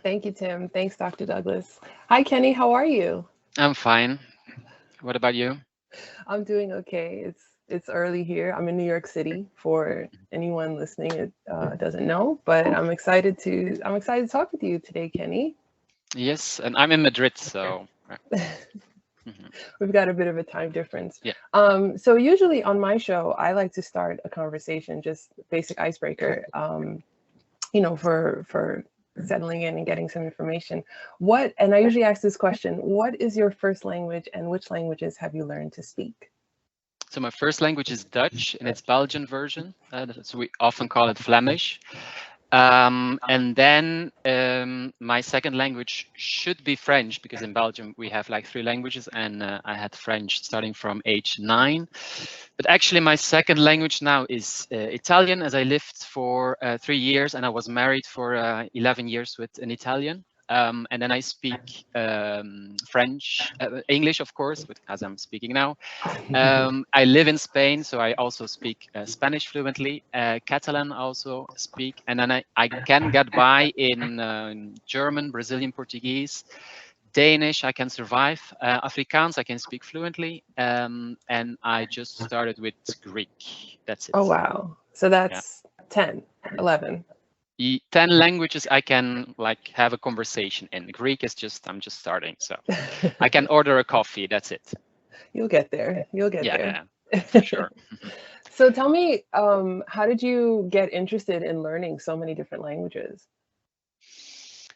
Thank you, Tim. Thanks, Dr. Douglas. Hi, Kenny. How are you? I'm fine. What about you? I'm doing okay. It's early here. I'm in New York City. For anyone listening, it doesn't know, but I'm excited to talk with you today, Kenny. Yes, and I'm in Madrid, so mhm. We've got a bit of a time difference. Yeah. So usually on my show, I like to start a conversation, just basic icebreaker. For settling in and getting some information. And I usually ask this question: what is your first language, and which languages have you learned to speak? So my first language is Dutch, and its Belgian version. So we often call it Flemish. And then my second language should be French, because in Belgium we have like 3 languages, and I had French starting from age 9. But actually my second language now is Italian, as I lived for 3 years, and I was married for 11 years with an Italian. And then I speak French, English, of course, as I'm speaking now. I live in Spain, so I also speak Spanish fluently. Catalan also speak, and then I can get by in German, Brazilian, Portuguese, Danish. I can survive. Afrikaans I can speak fluently, and I just started with Greek. That's Oh, it. wow. So Yeah. that's 10, 11. 10 languages I can like have a conversation in. Greek is just I'm just starting, so I can order a coffee. That's it. You'll get there. You'll get Yeah, there. yeah, for sure. So tell me, how did you get interested in learning so many different languages?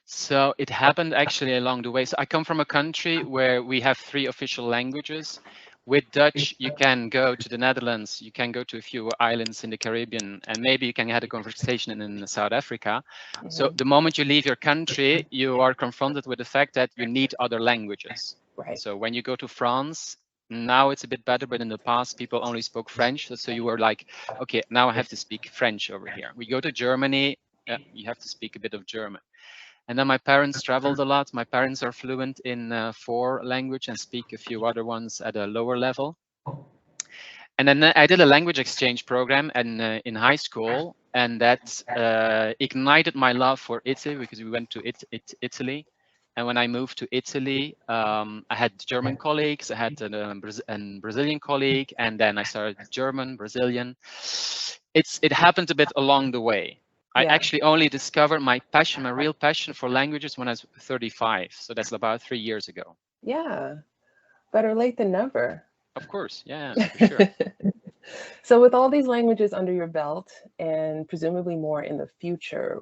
So it happened actually along the way. So I come from a country where we have 3 official languages. With Dutch, you can go to the Netherlands, you can go to a few islands in the Caribbean, and maybe you can have a conversation in South Africa. So Hmm. the moment you leave your country, you are confronted with the fact that you need other languages. Right. So when you go to France, now it's a bit better, but in the past, people only spoke French. So you were like, okay, now I have to speak French over here. We go to Germany, you have to speak a bit of German. And then my parents traveled a lot. My parents are fluent in 4 languages and speak a few other ones at a lower level. And then I did a language exchange program in high school, and that ignited my love for Italy, because we went to Italy. And when I moved to Italy, I had German colleagues, I had a Brazilian colleague, and then I started German, Brazilian. It happened a bit along the way. I Yeah. actually only discovered my passion, my real passion for languages when I was 35. So that's about 3 years ago. Yeah. Better late than never. Of course, yeah, for sure. So, with all these languages under your belt, and presumably more in the future,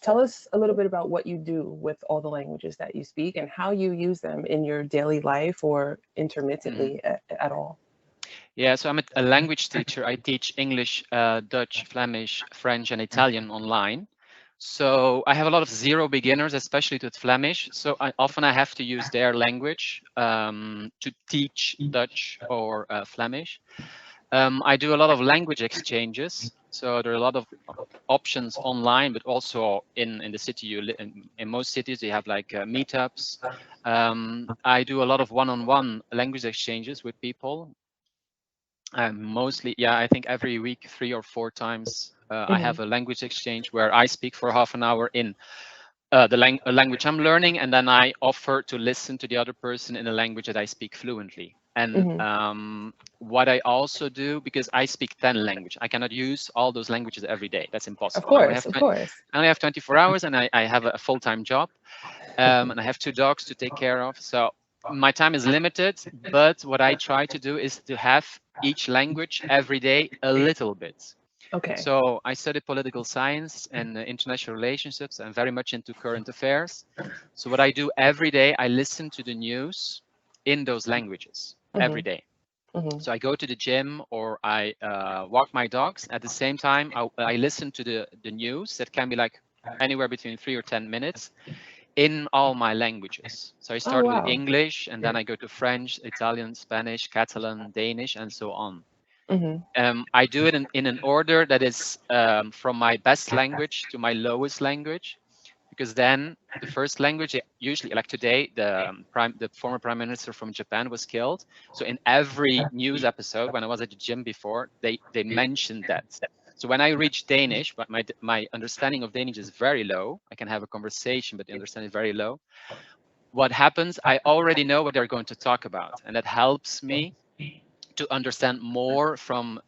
tell us a little bit about what you do with all the languages that you speak and how you use them in your daily life or Mhm. intermittently at all. Yeah, so I'm a language teacher. I teach English, Dutch, Flemish, French, and Italian online. So I have a lot of zero beginners, especially with Flemish. So I have to use their language to teach Dutch or Flemish. I do a lot of language exchanges. So there are a lot of options online, but also in the city you live in most cities, you have like meetups. I do a lot of one-on-one language exchanges with people. Mostly, yeah, I think every week, 3 or 4 times, I Hmm. have a language exchange where I speak for half an hour in a language I'm learning, and then I offer to listen to the other person in a language that I speak fluently. And Hmm. what I also do, because I speak 10 languages, I cannot use all those languages every day. That's Of impossible. course, of course. I only have 24 hours, and I have a full-time job, and I have 2 dogs to take care of. So my time is limited, but what I try to do is to have each language every day a little bit. Okay. So I studied political science and international relationships. I'm very much into current affairs. So what I do every day, I listen to the news in those languages every Hmm. day. Hmm. So I go to the gym or I walk my dogs. At the same time, I listen to the news that can be like anywhere between 3 or 10 minutes in all my languages. So I Oh, start with wow. English, and then I go to French, Italian, Spanish, Catalan, Danish, and so on. Hmm. I do it in an order that is from my best language to my lowest language, because then the first language, usually like today, the former prime minister from Japan was killed. So in every news episode, when I was at the gym before, they mentioned that. So when I reach Danish, but my understanding of Danish is very low. I can have a conversation, but the understanding is very low. What happens, I already know what they're going to talk about, and that helps me to understand more from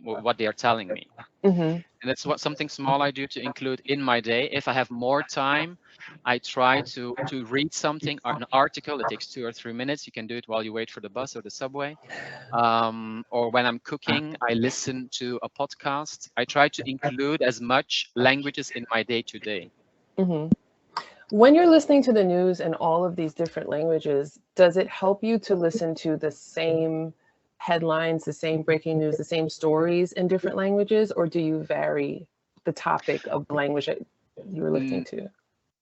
what they are telling me. And that's something small I do to include in my day. If I have more time, I try to read something, an article that takes 2 or 3 minutes. You can do it while you wait for the bus or the subway. Or when I'm cooking, I listen to a podcast. I try to include as much languages in my day-to-day. When you're listening to the news in all of these different languages, does it help you to listen to the same headlines, the same breaking news, the same stories in different languages, or do you vary the topic of the language that you're listening to?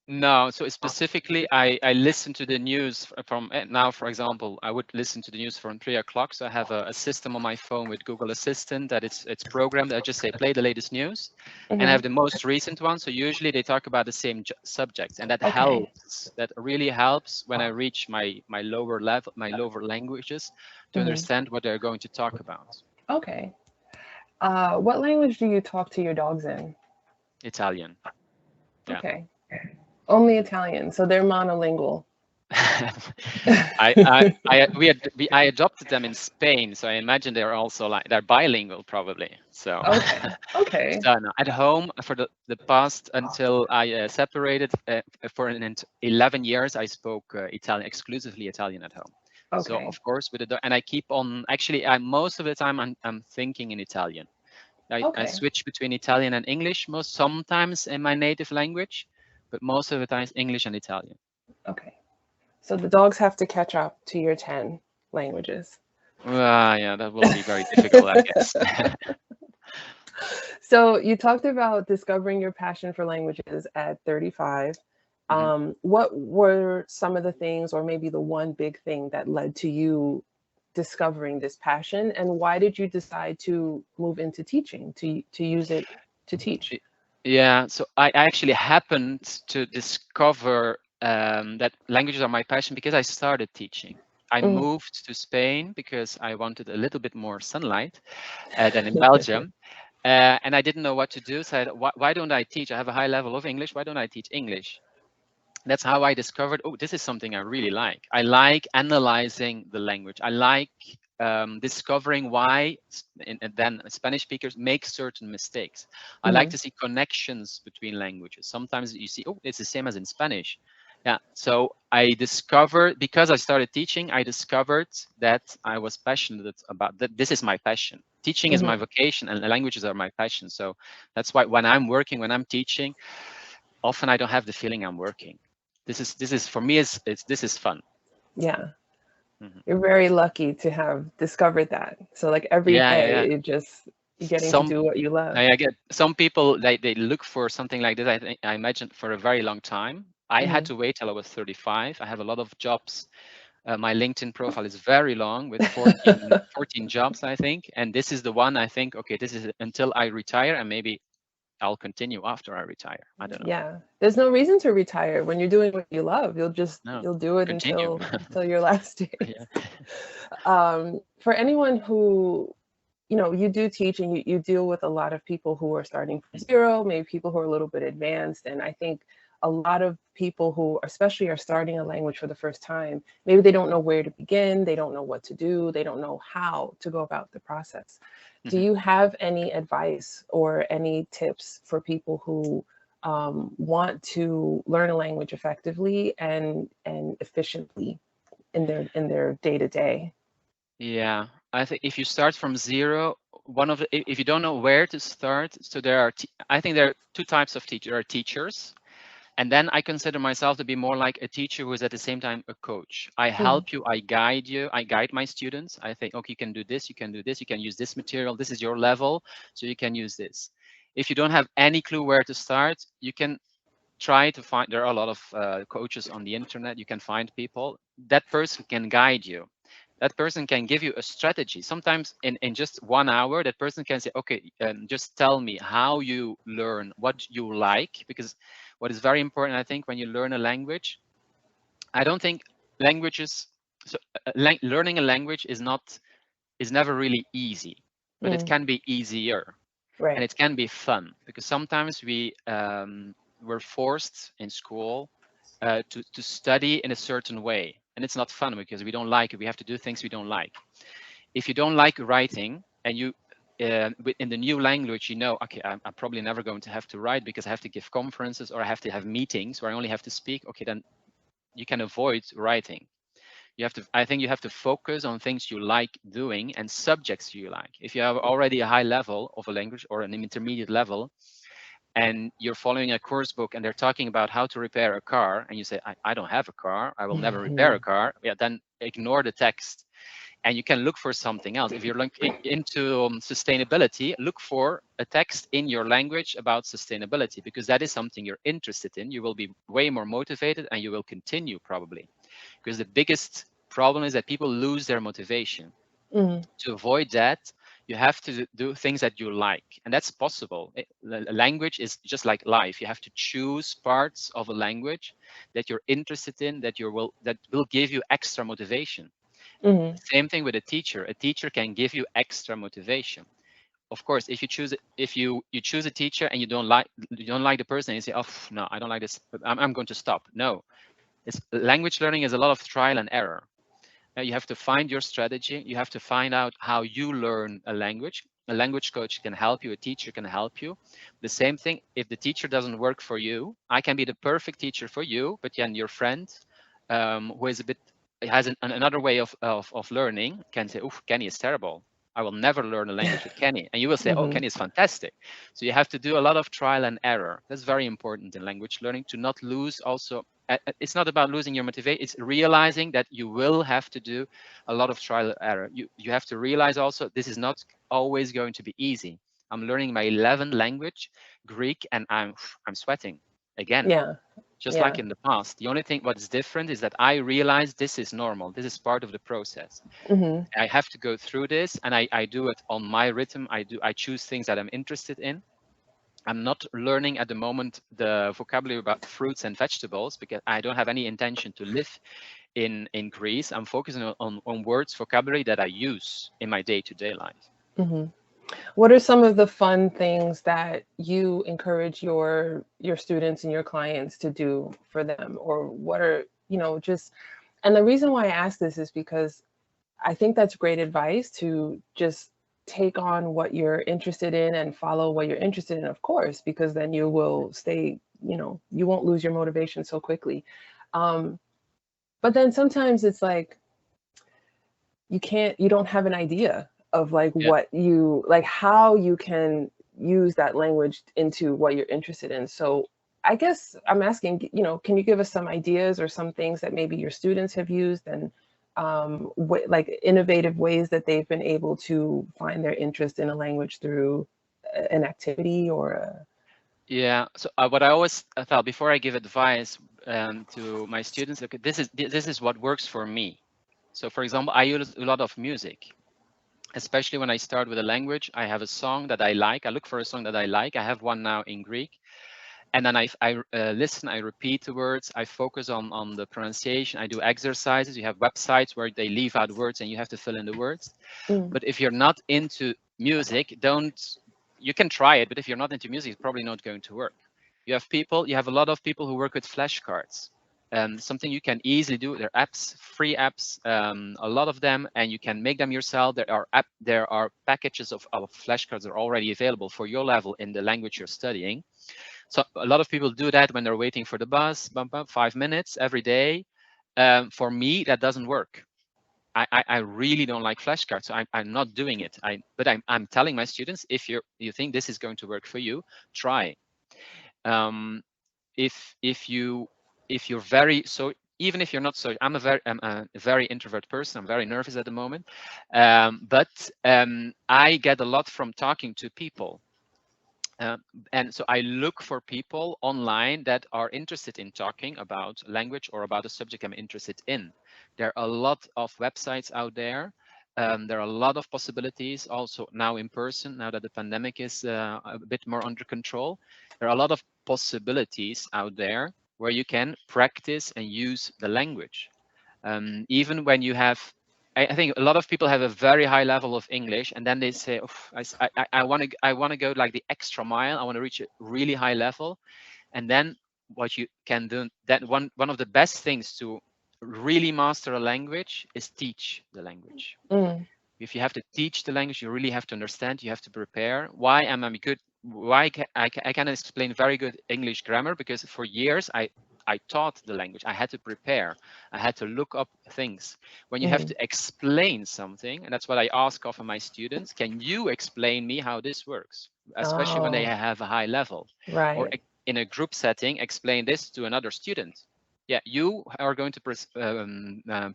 No, so specifically, I listen to the news from now, for example, I would listen to the news from 3 o'clock. So I have a system on my phone with Google Assistant that it's programmed. I just say, play the latest news, and I have the most recent one. So usually they talk about the same subjects, and that helps. That really helps when I reach my lower level, my lower languages, to understand what they're going to talk about. Okay. What language do you talk to your dogs in? Italian. Yeah. Okay. Only Italian, so they're monolingual. I adopted them in Spain, so I imagine they're also they're bilingual probably. So okay. So no, at home for the past until I separated for 11 years, I spoke Italian, exclusively Italian at home. Okay. So of course with the and I keep on actually most of the time I'm thinking in Italian. I switch between Italian and English sometimes in my native language, but most of the time it's English and Italian. Okay. So the dogs have to catch up to your 10 languages. Yeah, that will be very difficult, I guess. So you talked about discovering your passion for languages at 35. What were some of the things, or maybe the one big thing that led to you discovering this passion, and why did you decide to move into teaching, to use it to teach? Yeah, so I actually happened to discover that languages are my passion because I started teaching. I moved to Spain because I wanted a little bit more sunlight than in Belgium. And I didn't know what to do. So why don't I teach? I have a high level of English. Why don't I teach English? That's how I discovered, oh, this is something I really like. I like analyzing the language. I like discovering why and then Spanish speakers make certain mistakes. I like to see connections between languages. Sometimes you see, oh, it's the same as in Spanish. Yeah, so I discovered, because I started teaching, I discovered that I was passionate about that. This is my passion. Teaching is my vocation, and languages are my passion. So that's why when I'm working, when I'm teaching, often I don't have the feeling I'm working. This is for me, this is fun. Yeah. You're very lucky to have discovered that. So like every day, you're getting to do what you love. I get some people, they look for something like this. I imagine for a very long time. I had to wait till I was 35. I have a lot of jobs. My LinkedIn profile is very long with 14 jobs, I think. And this is the one I think, okay, this is until I retire, and maybe I'll continue after I retire. I don't know. Yeah, there's no reason to retire when you're doing what you love. You'll do it until your last day. For anyone who, you do teach and you deal with a lot of people who are starting from zero, maybe people who are a little bit advanced. And I think a lot of people who especially are starting a language for the first time, maybe they don't know where to begin, they don't know what to do, they don't know how to go about the process. Do you have any advice or any tips for people who want to learn a language effectively and efficiently in their day-to-day? Yeah, I think if you start from zero, if you don't know where to start, so I think there are two types of teachers. There are teachers, and then I consider myself to be more like a teacher who is at the same time a coach. I help you, I guide you, I guide my students. I think, okay, you can do this, you can do this, you can use this material, this is your level, so you can use this. If you don't have any clue where to start, you can try to find, there are a lot of coaches on the internet, you can find people. That person can guide you. That person can give you a strategy. Sometimes in just 1 hour, that person can say, okay, just tell me how you learn, what you like, because what is very important, I think, when you learn a language, I don't think languages, so learning a language is never really easy, but it can be easier. Right. And it can be fun, because sometimes we're forced in school to study in a certain way, and it's not fun because we don't like it. We have to do things we don't like. If you don't like writing, and you in the new language, you know, okay, I'm probably never going to have to write because I have to give conferences or I have to have meetings where I only have to speak. Okay, then you can avoid writing. I think you have to focus on things you like doing and subjects you like. If you have already a high level of a language or an intermediate level, and you're following a course book and they're talking about how to repair a car, and you say, I don't have a car, I will never repair a car, yeah, then ignore the text and you can look for something else. If you're into sustainability, look for a text in your language about sustainability, because that is something you're interested in. You will be way more motivated and you will continue probably. Because the biggest problem is that people lose their motivation. To avoid that, you have to do things that you like, and that's possible. A language is just like life. You have to choose parts of a language that you're interested in, that will give you extra motivation. Same thing with a teacher. A teacher can give you extra motivation. Of course, if you choose a teacher and you don't like the person, and you say, oh no, I don't like this, I'm going to stop. No, language learning is a lot of trial and error. You have to find your strategy. You have to find out how you learn a language. A language coach can help you. A teacher can help you. The same thing, if the teacher doesn't work for you, I can be the perfect teacher for you, but then your friend who is has another way of learning can say, oh, Kenny is terrible. I will never learn a language with Kenny. And you will say, oh, Kenny is fantastic. So you have to do a lot of trial and error. That's very important in language learning, to not lose also. It's not about losing your motivation. It's realizing that you will have to do a lot of trial and error. You have to realize also this is not always going to be easy. I'm learning my 11th language, Greek, and I'm sweating again. Yeah. Just like in the past. The only thing what's different is that I realize this is normal. This is part of the process. I have to go through this, and I do it on my rhythm. I choose things that I'm interested in. I'm not learning at the moment the vocabulary about fruits and vegetables because I don't have any intention to live in Greece. I'm focusing on words, vocabulary that I use in my day-to-day life. What are some of the fun things that you encourage your students and your clients to do for them? Or what are, and the reason why I ask this is because I think that's great advice, to just take on what you're interested in and follow what you're interested in, of course, because then you will stay, you won't lose your motivation so quickly. But then sometimes it's like, you don't have an idea of how you can use that language into what you're interested in. So I guess I'm asking, can you give us some ideas or some things that maybe your students have used, and like innovative ways that they've been able to find their interest in a language through an activity or a... Yeah. So what I always thought before I give advice to my students, okay, this is what works for me. So for example, I use a lot of music, especially when I start with a language. I have a song that I like. I look for a song that I like. I have one now in Greek. And then I listen, I repeat the words, I focus on the pronunciation, I do exercises. You have websites where they leave out words and you have to fill in the words. But if you're not into music, you can try it, but if you're not into music, it's probably not going to work. You have a lot of people who work with flashcards. Something you can easily do. There are apps, free apps, a lot of them, and you can make them yourself. There are packages of flashcards that are already available for your level in the language you're studying. So a lot of people do that when they're waiting for the bus, 5 minutes every day. For me, that doesn't work. I really don't like flashcards, so I'm not doing it. But I'm telling my students, if you think this is going to work for you, try. If you're very, so even if you're not so, I'm a very introvert person. I'm very nervous at the moment, but I get a lot from talking to people. And so I look for people online that are interested in talking about language or about a subject I'm interested in. There are a lot of websites out there. There are a lot of possibilities also now in person, now that the pandemic is a bit more under control. There are a lot of possibilities out there where you can practice and use the language. Even when you have I think a lot of people have a very high level of English, and then they say, "Oof, I want to go like the extra mile. I want to reach a really high level." And then what you can do, that one of the best things to really master a language is teach the language. Mm. If you have to teach the language, you really have to understand. You have to prepare. Why am I good? Why I can explain very good English grammar? Because for years I taught the language. I had to prepare. I had to look up things. When you have Mm. to explain something, and that's what I ask of my students, can you explain me how this works? Especially when they Oh, have a high level. Or right. in a group setting, explain this to another student. Yeah, you are going to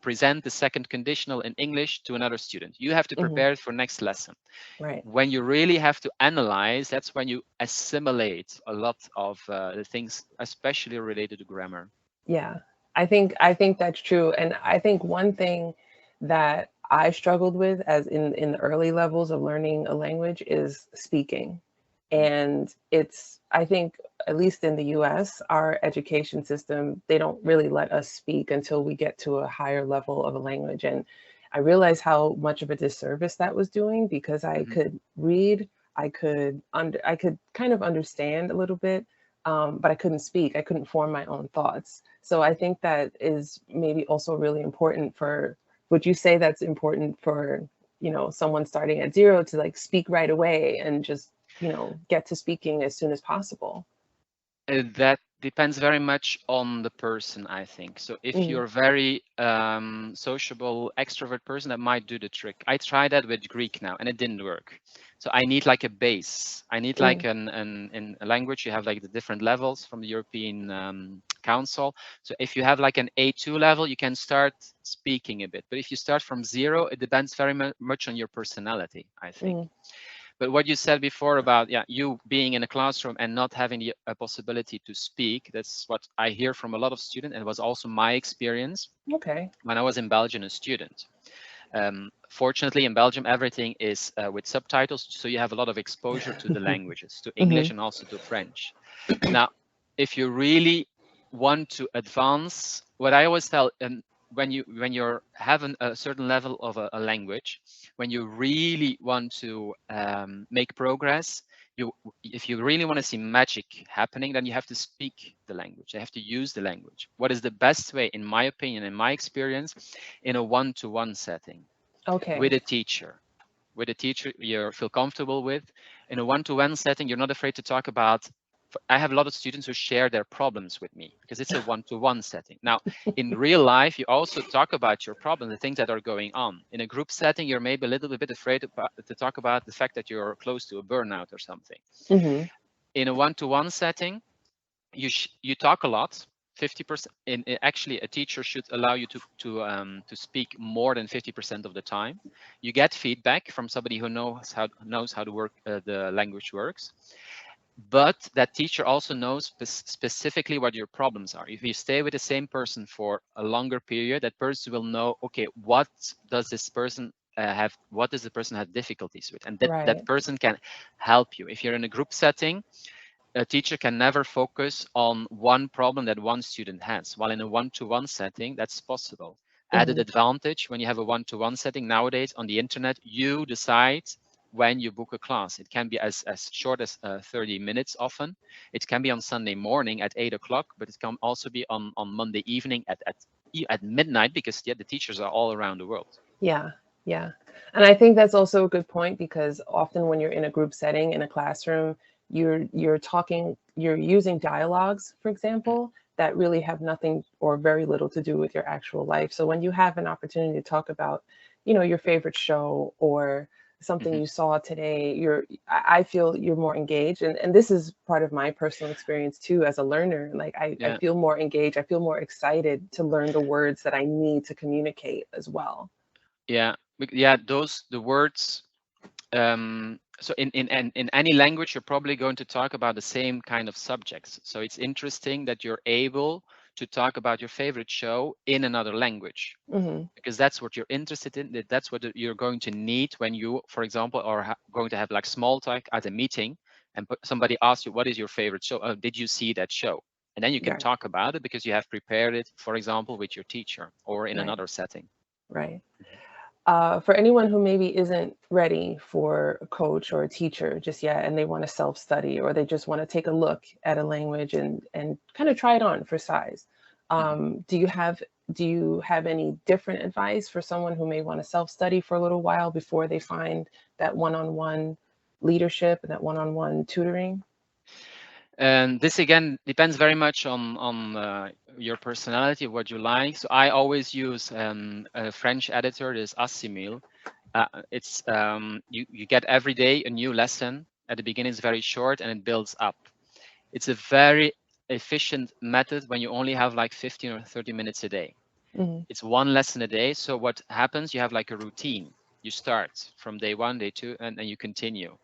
present the second conditional in English to another student. You have to Hmm. prepare it for next lesson. Right. When you really have to analyze, that's when you assimilate a lot of the things, especially related to grammar. Yeah, I think that's true, and I think one thing that I struggled with as in the early levels of learning a language is speaking. Mhm. And it's, I think, at least in the US, our education system, they don't really let us speak until we get to a higher level of a language. And I realized how much of a disservice that was doing because I Mhm. could read, I could kind of understand a little bit, but I couldn't speak. I couldn't form my own thoughts. So I think that is maybe also really important for, would you say that's important for, someone starting at zero to like speak right away and just, get to speaking as soon as possible? That depends very much on the person, I think. So if Mm. you're a very sociable, extrovert person, that might do the trick. I tried that with Greek now, and it didn't work. So I need like a base. I need like Mm. in a language, you have like the different levels from the European Council. So if you have like an A2 level, you can start speaking a bit. But if you start from zero, it depends very much on your personality, I think. Mm. But what you said before about, yeah, you being in a classroom and not having the possibility to speak, that's what I hear from a lot of students, and it was also my experience Okay. when I was in Belgium a student. Fortunately, in Belgium, everything is with subtitles, so you have a lot of exposure to the languages, to English Hmm. and also to French. Now, if you really want to advance, what I always tell, when you're having a certain level of a language, when you really want to make progress, you if you really want to see magic happening, then you have to speak the language. You have to use the language. What is the best way, in my opinion, in my experience, in a one-to-one setting Okay. with a teacher? With a teacher you feel comfortable with. In a one-to-one setting, you're not afraid to talk about. I have a lot of students who share their problems with me because it's a one-to-one setting. Now, in real life, you also talk about your problem, the things that are going on. In a group setting, you're maybe a little bit afraid to talk about the fact that you're close to a burnout or something. Hmm. In a one-to-one setting, you talk a lot. 50%. Actually, a teacher should allow you to speak more than 50% of the time. You get feedback from somebody who knows how to work the language works, but that teacher also knows specifically what your problems are. If you stay with the same person for a longer period, that person will know, okay, what does this person what does the person have difficulties with, and that Right. person can help you. If you're in a group setting, a teacher can never focus on one problem that one student has, while in a one-to-one setting, that's possible. Added Hmm. advantage, when you have a one-to-one setting nowadays on the internet, you decide when you book a class. It can be as short as 30 minutes often. It can be on Sunday morning at 8 o'clock, but it can also be on Monday evening at midnight, because yeah, the teachers are all around the world. Yeah. Yeah. And I think that's also a good point because often when you're in a group setting in a classroom, you're using dialogues, for example, that really have nothing or very little to do with your actual life. So when you have an opportunity to talk about, your favorite show or something Mhm. you saw today, I feel you're more engaged. And this is part of my personal experience too as a learner. Like I Yeah. feel more engaged. I feel more excited to learn the words that I need to communicate as well. Yeah. Yeah, those the words. So in any language, you're probably going to talk about the same kind of subjects. So it's interesting that you're able to talk about your favorite show in another language, Hmm. because that's what you're interested in. That's what you're going to need when you, for example, are going to have like small talk at a meeting, and somebody asks you, what is your favorite show? Oh, did you see that show? And then you can Right. talk about it because you have prepared it, for example, with your teacher or in Right. another setting. Right. For anyone who maybe isn't ready for a coach or a teacher just yet, and they want to self-study, or they just want to take a look at a language and kind of try it on for size, do you have any different advice for someone who may want to self-study for a little while before they find that one-on-one leadership and that one-on-one tutoring? And this again depends very much on your personality, what you like. So I always use a French editor, this SciLang. It's you get every day a new lesson. At the beginning, it's very short and it builds up. It's a very efficient method when you only have like 15 or 30 minutes a day. It's one lesson a day. So what happens? You have like a routine. You start from day 1, day 2, and then you continue.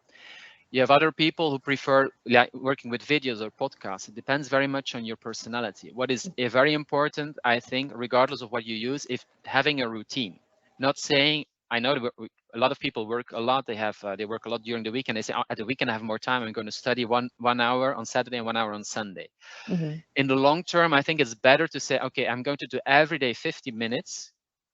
You have other people who prefer like working with videos or podcasts. It depends very much on your personality. What is very important, I think, regardless of what you use, is having a routine. Not saying, I know a lot of people work a lot. They work a lot during the week, and they say, oh, at the weekend I have more time. I'm going to study one hour on Saturday and 1 hour on Sunday. In the long term, I think it's better to say, okay, I'm going to do every day 50 minutes,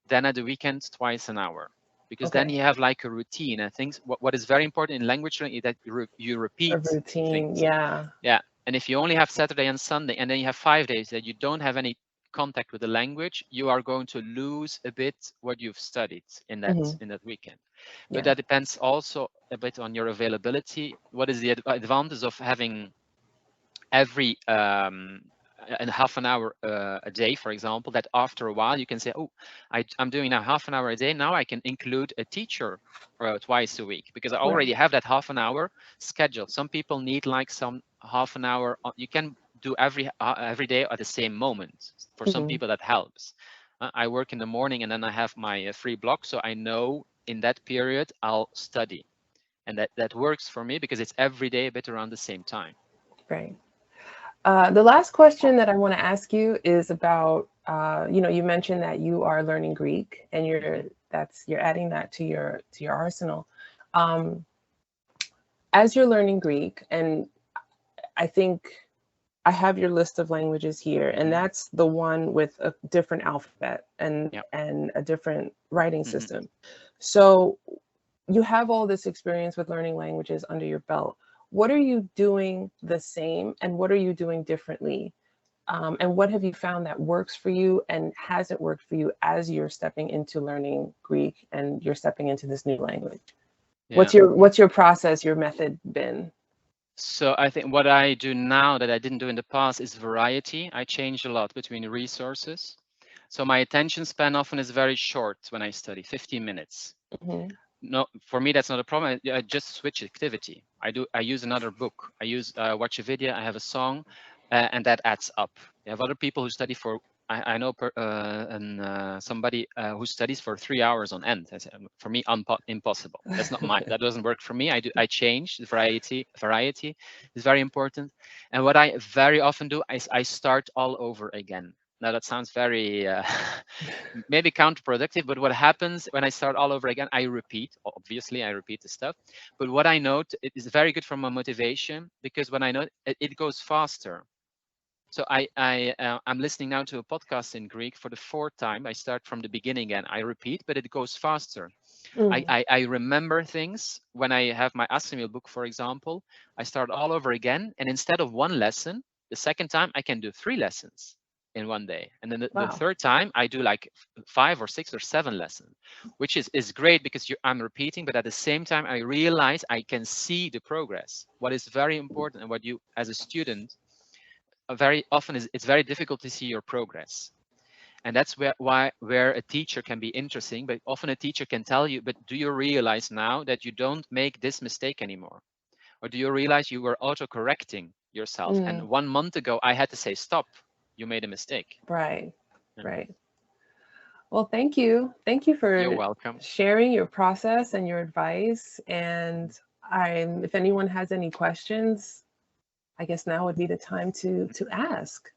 then at the weekend twice an hour. Because then you have like a routine. I think what is very important in language learning is that you repeat A routine, things. yeah. Yeah, and if you only have Saturday and Sunday, and then you have 5 days that you don't have any contact with the language, you are going to lose a bit what you've studied in that weekend. But that depends also a bit on your availability. What is the advantage of having every and half an hour a day, for example, that after a while you can say, oh, I'm doing now half an hour a day. Now I can include a teacher twice a week because I already have that half an hour scheduled. Some people need like some half an hour. You can do every day at the same moment. For some people that helps. I work in the morning and then I have my free block. So I know in that period I'll study. And that works for me because it's every day a bit around the same time. Right. The last question that I want to ask you is about, you mentioned that you are learning Greek and you're adding that to your arsenal. As you're learning Greek, and I think I have your list of languages here, and that's the one with a different alphabet and a different writing system. So you have all this experience with learning languages under your belt. What are you doing the same and what are you doing differently? And what have you found that works for you and hasn't worked for you as you're stepping into learning Greek and you're stepping into this new language? What's your process, your method been? So I think what I do now that I didn't do in the past is variety. I change a lot between resources. So my attention span often is very short when I study, 15 minutes. No, for me, that's not a problem. I just switch activity. I use another book. I watch a video, I have a song, and that adds up. You have other people who study for, I know somebody who studies for 3 hours on end. For me, impossible. That's not that doesn't work for me. I change the variety. Variety is very important. And what I very often do is I start all over again. Now that sounds very maybe counterproductive, but what happens when I start all over again, I repeat. Obviously, I repeat the stuff. But what I note, it is very good for my motivation because when I know it goes faster. So I'm listening now to a podcast in Greek for the 4th time. I start from the beginning and I repeat, but it goes faster. I remember things when I have my SciLang book, for example. I start all over again, and instead of 1 lesson, the second time I can do 3 lessons in 1 day, and then the 3rd time I do like 5 or 6 or 7 lessons, which is great because I'm repeating, but at the same time I realize I can see the progress. What is very important and what you as a student very often it's very difficult to see your progress, and that's where a teacher can be interesting. But often a teacher can tell you, but do you realize now that you don't make this mistake anymore, or do you realize you were auto-correcting yourself and 1 month ago I had to say stop, you made a mistake. Right. Well, thank you for You're welcome. sharing your process and your advice. And if anyone has any questions, I guess now would be the time to ask.